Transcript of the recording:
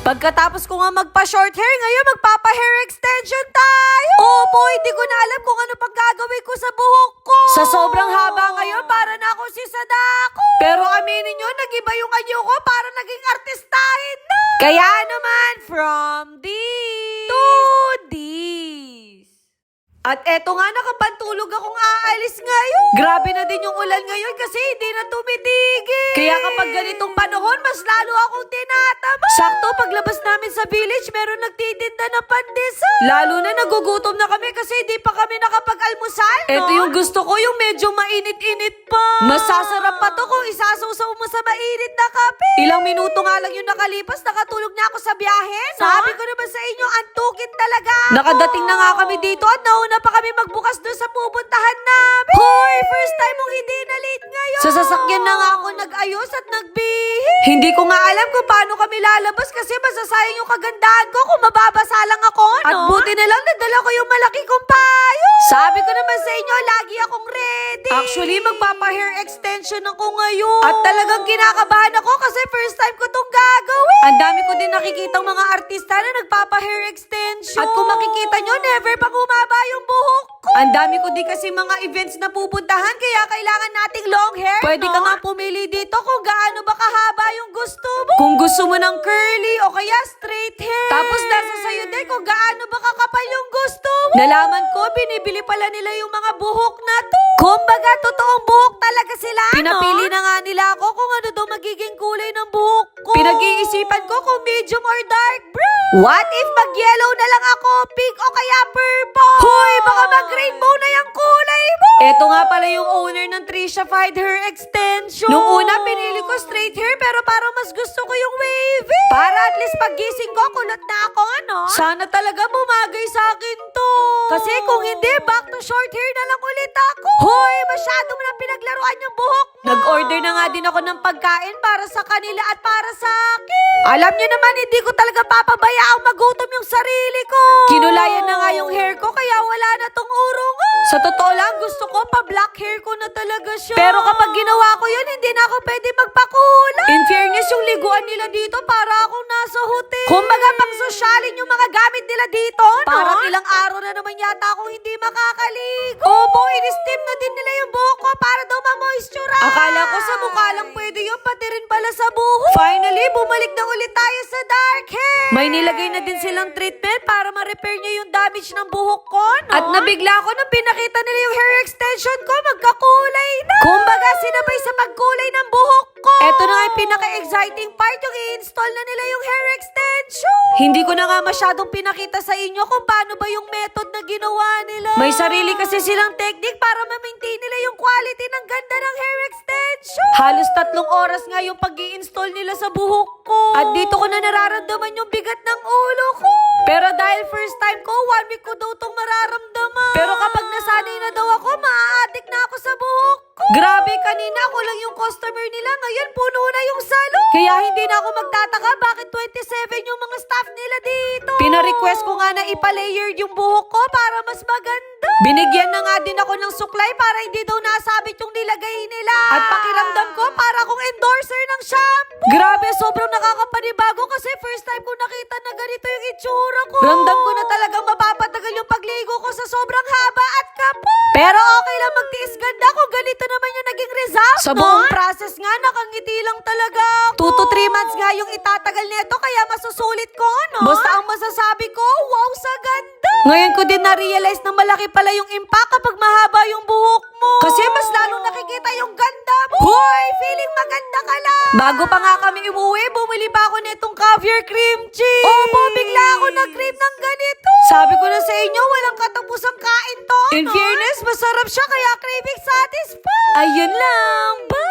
Pagkatapos ko nga magpa-short hair, ngayon magpapa-hair extension tayo. Opo, hindi ko na alam kung ano pang gagawin ko sa buhok ko. Sa sobrang haba ngayon, para na ako si Sadako. Pero aminin nyo, nag-iba yung anyo ko, para naging artistahin na. Kaya naman, from this to this. At eto nga, nakapantulog akong aalis ngayon. Grabe na din yung ulan ngayon kasi hindi na tumitigil. Kaya kapag ganitong panahon, mas lalo akong tinatama. Sakto, paglabas namin sa village, meron nagtitinda ng pandesal. Lalo na nagugutom na kami kasi hindi pa kami nakapag-almusal, no? Ito yung gusto ko, yung medyo mainit-init pa. Masasarap pa to kung isasusaw mo sa mainit na kape. Ilang minuto nga lang yung nakalipas, nakatulog na ako sa biyahe, no? Sabi ko naman sa inyo, antukin talaga. Nakadating na nga kami dito at nauna pa kami magbukas doon sa pupuntahan namin. Hoy, first time mong hindi na late ngayon. Sa sasakyan na nga ako nag-ayos at nagbihis. Hindi ko nga alam kung paano kami lalabas kasi masasayang yung kagandahan ko kung mababasa lang ako, no? At buti na lang nadala ko yung malaki kong payo. Sabi ko naman sa inyo, lagi akong ready. Actually, magpapa-hair extension ako ngayon. At talagang kinakabahan ako kasi first time ko tong gagawin. Ang dami ko din nakikitang mga artista na nagpapa-hair extension. At kung makikita nyo, never pa bumaba yung buhok ko. Ang dami ko din kasi mga events na pupuntahan kaya kailangan nating long hair, pwede ka nga pumili dito kung gaano ba kahaba yung gusto mo. Kung gusto mo ng curly o kaya straight hair. Tapos nasa sayo din kung gaano ba kakapal yung gusto mo. Nalaman ko, binibili pala nila yung mga buhok na to. Kumbaga, totoong buhok talaga sila, Pinapili na nga nila ako kung ano daw magiging kulay ng buhok ko. Pinag-iisipan ko kung medium or dark brown. What if mag-yellow na lang ako, pink o kaya purple? Hoy, baka mag-rainbow na yung kulay mo. Eto nga pala yung owner ng Trisha-fied hair extension. Nung una, pinili ko straight hair pero parang mas gusto ko yung wavy. Para at least pag-gising ko, kulot na ako, ano? Sana talaga bumagay sa akin to. Kasi kung hindi, back to short hair na lang ulit ako. Hoy, masyado mo na pinaglaruan yung buhok mo. Nag-order na nga din ako ng pagkain para sa kanila at para sa akin. Alam niyo naman, hindi ko talaga papabayaang magutom yung sarili ko. Kinulayan na nga yung hair ko kaya wala na tong urong. Sa totoo lang, gusto ko pa-black hair ko na talaga siya. Pero kapag ginawa ko yun, hindi na ako pwede magpakulay. In fairness, yung liguan nila dito para akong nasa hotel. Kumbaga, pang sosyalin yung mga gamit nila dito, no? Parang ilang araw na naman yata akong hindi makakaligo. Opo, in-steam na din nila yung buhok ko para daw ma-moisturize. Akala ko sa mukha lang pwede yun, pati rin pala sa buhok. Finally, bumalik na ulit tayo sa dark hair. May nilagay na din silang treatment para ma-repair niya yung damage ng buhok ko, no? At nabigla ako nung pinakita nila yung hair extension ko, magkakulay na. Kumbaga, sinabay sa pagkulay ng buhok ko. Eto na nga yung pinaka-exciting part, yung i-install na nila yung hair extension. Hindi ko na nga masyadong pinakita sa inyo kung paano ba yung method na ginawa nila. May sarili kasi silang technique para ma-maintain nila yung quality ng ganda ng hair extension. Halos 3 oras nga yung pag-i-install nila sa buhok ko. At dito ko na nararamdaman yung bigat ng ulo ko. Pero dahil first time ko, 1 week ko daw tong mararamdaman. Pero kapag nasanay na daw ako, maa-addict na ako sa buhok ko. Grabe, kanina ako lang yung customer nila. Ngayon, puno na yung salon. Kaya hindi na ako magtataka bakit 27 yung mga staff nila dito. Pina-request ko nga na ipa-layered yung buhok ko para mas maganda. Binigyan na nga din ako ng suklay para hindi daw nasabit yung nilagay nila. At pakiramdam ko para akong endorser ng shampoo. Grabe, sobrang nakakapanibago kasi first time ko nakita na ganito yung itsura ko. Ramdam ko na talagang mapapatagal yung pagligo ko sa sobrang haba at kapal. Pero okay lang magtiis ganda kung ganito naman yung naging result. Sa buong process nga, nakangiti lang talaga ako. 2 to 3 months nga yung itatagal nito kaya masusulit ko, no? Basta ang masasabi ko, wow sa ganda. Ngayon ko din na-realize na malaki pala yung impact kapag mahaba yung buhok mo. Kasi mas lalong nakikita yung ganda mo. Hoy, feeling maganda ka lang. Bago pa nga kami umuwi, bumili pa ako nitong caviar cream cheese. Opo, bigla ako nag-crave ng ganito. Sabi ko na sa inyo, walang katapusang kain to, In fairness, masarap siya kaya craving satisfied. Ayun lang. Bye!